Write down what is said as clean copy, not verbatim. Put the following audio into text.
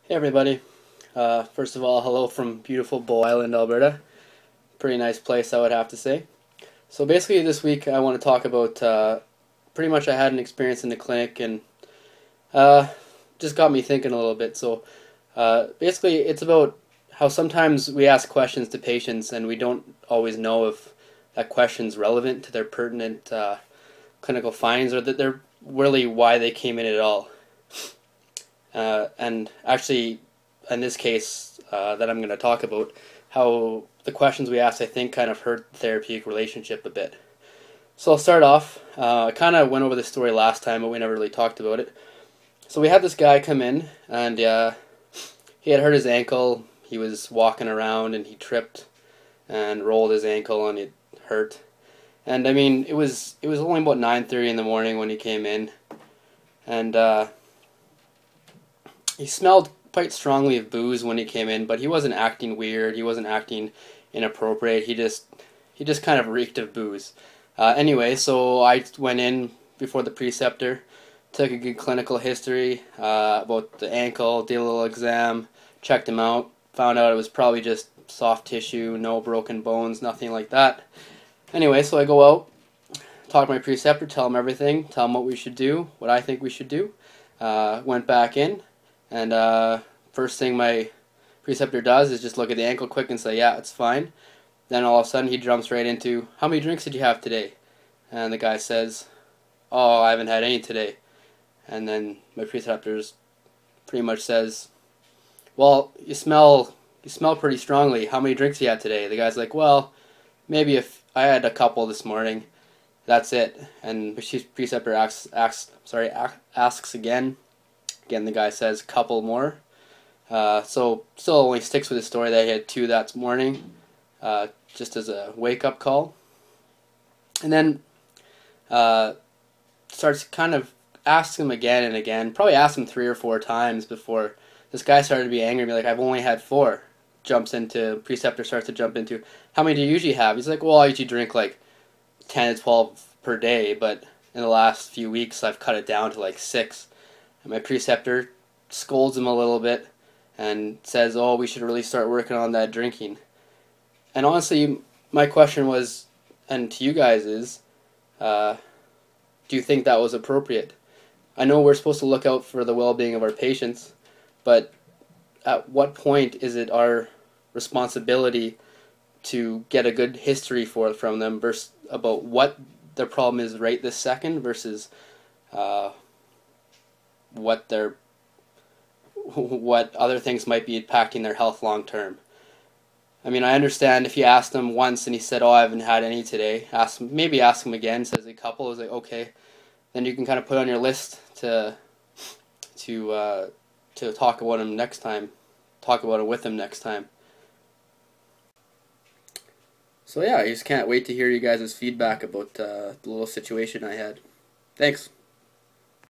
Hey everybody. First of all, hello from beautiful Bow Island, Alberta. Pretty nice place, I would have to say. So basically this week I want to talk about pretty much I had an experience in the clinic and uh, just got me thinking a little bit. So basically it's about how sometimes we ask questions to patients and we don't always know if that question's relevant to their pertinent clinical findings or that they're really why they came in at all. And actually, in this case that I'm going to talk about, how the questions we asked, I think, kind of hurt the therapeutic relationship a bit. So I'll start off. I kind of went over this story last time, but we never really talked about it. So we had this guy come in, and he had hurt his ankle. He was walking around, and he tripped and rolled his ankle, and it hurt. And I mean, it was only about 9:30 in the morning when he came in, and he smelled quite strongly of booze when he came in, but he wasn't acting weird. He wasn't acting inappropriate. He just kind of reeked of booze. Anyway, so I went in before the preceptor, took a good clinical history about the ankle, did a little exam, checked him out, found out it was probably just soft tissue, no broken bones, nothing like that. Anyway, so I go out, talk to my preceptor, tell him everything, tell him what we should do, what I think we should do. Went back in, and first thing my preceptor does is just look at the ankle quick and say, yeah, it's fine. Then all of a sudden he jumps right into, how many drinks did you have today? And the guy says, oh, I haven't had any today. And then my preceptor pretty much says, well, you smell pretty strongly. How many drinks you had today? The guy's like, well, maybe if I had a couple this morning. That's it. And the preceptor asks again. Again, the guy says couple more. So still only sticks with the story that he had two that morning, just as a wake-up call. And then starts kind of asks him again and again. Probably asked him 3 or 4 times before this guy started to be angry and be like, I've only had 4. Preceptor starts to jump into, how many do you usually have? He's like, well, I usually drink like 10 to 12 per day, but in the last few weeks I've cut it down to like 6. And my preceptor scolds him a little bit and says, oh, we should really start working on that drinking. And honestly, my question was, and to you guys is, do you think that was appropriate? I know we're supposed to look out for the well-being of our patients, but at what point is it our responsibility to get a good history from them versus about what their problem is right this second versus what other things might be impacting their health long term. I mean, I understand if you asked him once and he said, "Oh, I haven't had any today." Maybe ask him again. Says a couple. Is like, okay, then you can kind of put on your list to talk about him next time. Talk about it with him next time. So yeah, I just can't wait to hear you guys' feedback about the little situation I had. Thanks.